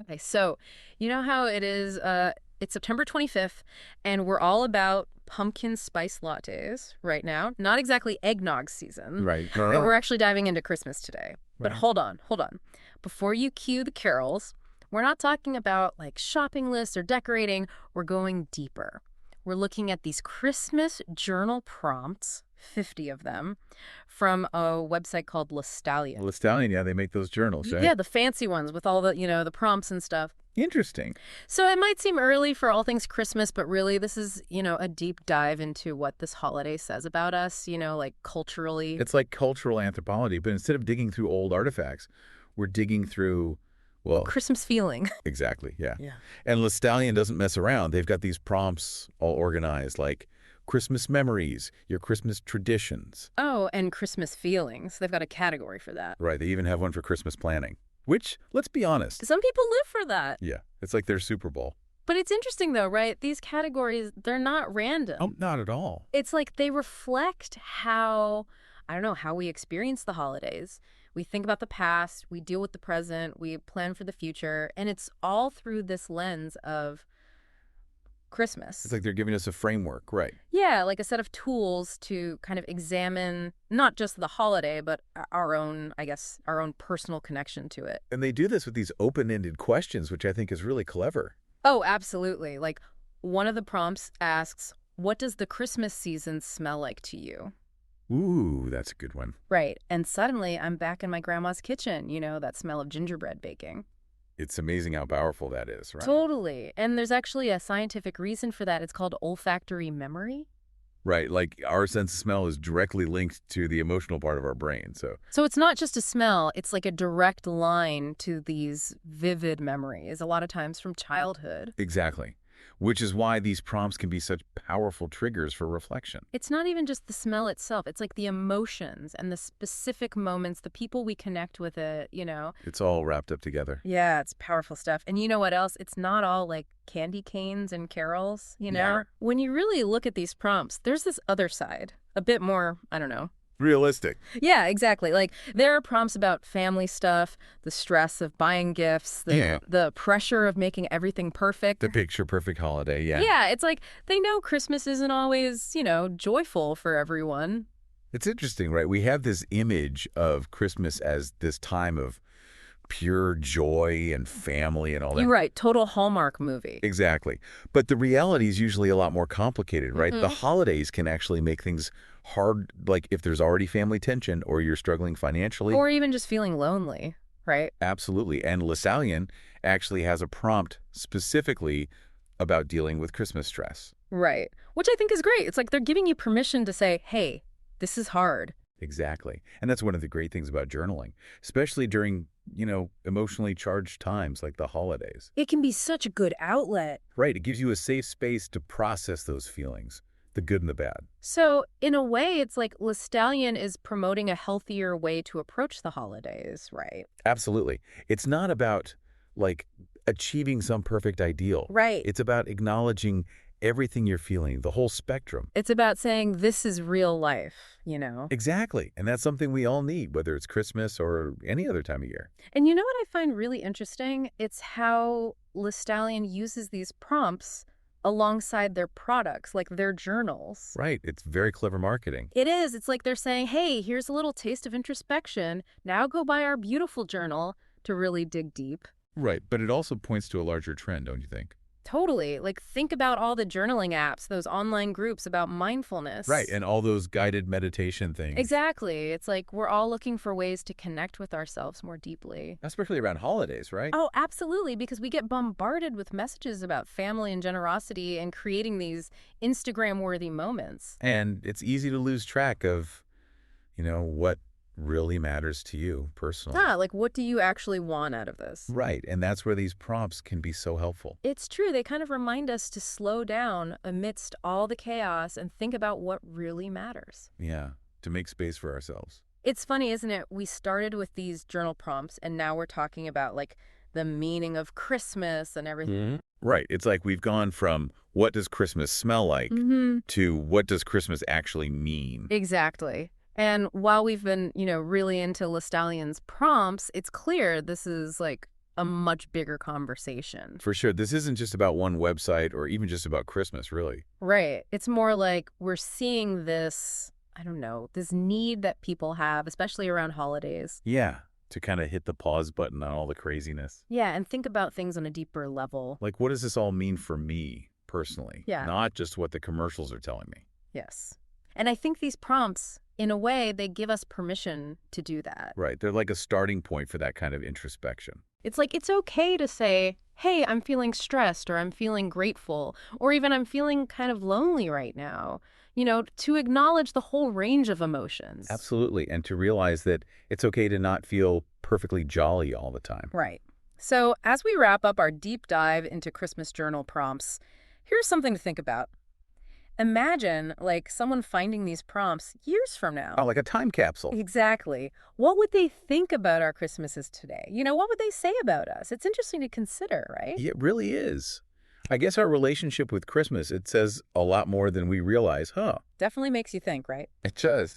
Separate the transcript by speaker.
Speaker 1: Okay, so you know how it is, it's September 25th, and we're all about pumpkin spice lattes right now. Not exactly eggnog season,
Speaker 2: Right.
Speaker 1: but we're actually diving into Christmas today. But
Speaker 2: Right.
Speaker 1: hold on, hold on. Before you cue the carols, we're not talking about like shopping lists or decorating. We're going deeper. We're looking at these Christmas journal prompts, 50 of them, from a website called Lestallion.
Speaker 2: Lestallion, yeah, they make those journals, right?
Speaker 1: Yeah, the fancy ones with all the, the prompts and stuff.
Speaker 2: Interesting.
Speaker 1: So it might seem early for all things Christmas, but really this is, a deep dive into what this holiday says about us, like culturally.
Speaker 2: It's like cultural anthropology, but instead of digging through old artifacts, we're digging through, well,
Speaker 1: Christmas feeling.
Speaker 2: exactly, yeah.
Speaker 1: Yeah.
Speaker 2: And Lestallion doesn't mess around. They've got these prompts all organized, like Christmas memories, your Christmas traditions.
Speaker 1: Oh, and Christmas feelings. They've got a category for that.
Speaker 2: Right, they even have one for Christmas planning, which, let's be honest,
Speaker 1: Some people live for that.
Speaker 2: yeah, it's like their Super Bowl.
Speaker 1: But it's interesting though, right? These categories, they're not random.
Speaker 2: Oh, not at all.
Speaker 1: It's like they reflect how, I don't know, how we experience the holidays. We think about the past, we deal with the present, we plan for the future, and it's all through this lens of Christmas.
Speaker 2: It's like they're giving us a framework, right?
Speaker 1: Yeah, like a set of tools to kind of examine not just the holiday, but our own, I guess, our own personal connection to it.
Speaker 2: And they do this with these open-ended questions, which I think is really clever.
Speaker 1: Oh, absolutely. Like one of the prompts asks, what does the Christmas season smell like to you?
Speaker 2: Ooh, that's a good one.
Speaker 1: Right. And suddenly I'm back in my grandma's kitchen, that smell of gingerbread baking.
Speaker 2: It's amazing how powerful that is, right?
Speaker 1: Totally. And there's actually a scientific reason for that. It's called olfactory memory.
Speaker 2: Right, like our sense of smell is directly linked to the emotional part of our brain, so.
Speaker 1: So it's not just a smell, it's like a direct line to these vivid memories, a lot of times from childhood.
Speaker 2: Exactly. Which is why these prompts can be such powerful triggers for reflection.
Speaker 1: It's not even just the smell itself, it's like the emotions and the specific moments, the people we connect with it.
Speaker 2: It's all wrapped up together.
Speaker 1: Yeah, it's powerful stuff. And you know what else? It's not all like candy canes and carols,
Speaker 2: Yeah.
Speaker 1: When you really look at these prompts, there's this other side, a bit more, I don't know.
Speaker 2: Realistic.
Speaker 1: Yeah, exactly. Like there are prompts about family stuff, the stress of buying gifts, the pressure of making everything perfect.
Speaker 2: The picture perfect holiday, yeah.
Speaker 1: Yeah, it's like they know Christmas isn't always, joyful for everyone.
Speaker 2: It's interesting, right? We have this image of Christmas as this time of pure joy and family and all that.
Speaker 1: You're right. Total Hallmark movie.
Speaker 2: Exactly. But the reality is usually a lot more complicated, right? The holidays can actually make things hard, like if there's already family tension or you're struggling financially.
Speaker 1: Or even just feeling lonely, right?
Speaker 2: Absolutely. And Lestallion actually has a prompt specifically about dealing with Christmas stress.
Speaker 1: Right. Which I think is great. It's like they're giving you permission to say, hey, this is hard.
Speaker 2: Exactly. And that's one of the great things about journaling, especially during, emotionally charged times like the holidays.
Speaker 1: It can be such a good outlet.
Speaker 2: Right. It gives you a safe space to process those feelings, the good and the bad.
Speaker 1: So in a way, it's like Lestallion is promoting a healthier way to approach the holidays, right?
Speaker 2: Absolutely. It's not about, like, achieving some perfect ideal.
Speaker 1: Right.
Speaker 2: It's about acknowledging everything you're feeling, the whole spectrum.
Speaker 1: It's about saying this is real life,
Speaker 2: Exactly. And that's something we all need, whether it's Christmas or any other time of year.
Speaker 1: And you know what I find really interesting? It's how Lestallion uses these prompts alongside their products, like their journals.
Speaker 2: Right. It's very clever marketing.
Speaker 1: It is. It's like they're saying, hey, here's a little taste of introspection. Now go buy our beautiful journal to really dig deep.
Speaker 2: Right. But it also points to a larger trend, don't you think?
Speaker 1: Totally. Like, think about all the journaling apps, those online groups about mindfulness.
Speaker 2: Right. And all those guided meditation things.
Speaker 1: Exactly. It's like we're all looking for ways to connect with ourselves more deeply.
Speaker 2: Especially around holidays, right?
Speaker 1: Oh, absolutely. Because we get bombarded with messages about family and generosity and creating these Instagram-worthy moments.
Speaker 2: And it's easy to lose track of, what really matters to you personally.
Speaker 1: Like what do you actually want out of this?
Speaker 2: Right. And that's where these prompts can be so helpful.
Speaker 1: It's true. They kind of remind us to slow down amidst all the chaos and think about what really matters.
Speaker 2: Yeah. To make space for ourselves.
Speaker 1: It's funny, isn't it? We started with these journal prompts and now we're talking about like the meaning of Christmas and everything.
Speaker 2: Right. It's like we've gone from what does Christmas smell like to what does Christmas actually mean?
Speaker 1: Exactly. And while we've been, really into Lestallion's prompts, it's clear this is like a much bigger conversation.
Speaker 2: For sure. This isn't just about one website or even just about Christmas, really.
Speaker 1: Right. It's more like we're seeing this, I don't know, this need that people have, especially around holidays.
Speaker 2: Yeah, to kind of hit the pause button on all the craziness.
Speaker 1: Yeah, and think about things on a deeper level.
Speaker 2: Like, what does this all mean for me personally?
Speaker 1: Yeah.
Speaker 2: Not just what the commercials are telling me.
Speaker 1: Yes. And I think these prompts, in a way, they give us permission to do that.
Speaker 2: Right. They're like a starting point for that kind of introspection.
Speaker 1: It's like it's okay to say, hey, I'm feeling stressed, or I'm feeling grateful, or even I'm feeling kind of lonely right now. To acknowledge the whole range of emotions.
Speaker 2: Absolutely. And to realize that it's okay to not feel perfectly jolly all the time.
Speaker 1: Right. So as we wrap up our deep dive into Christmas journal prompts, here's something to think about. Imagine, like, someone finding these prompts years from now.
Speaker 2: Oh, like a time capsule.
Speaker 1: Exactly. What would they think about our Christmases today? What would they say about us? It's interesting to consider, right?
Speaker 2: It really is. I guess our relationship with Christmas, it says a lot more than we realize, huh?
Speaker 1: Definitely makes you think, right?
Speaker 2: It does.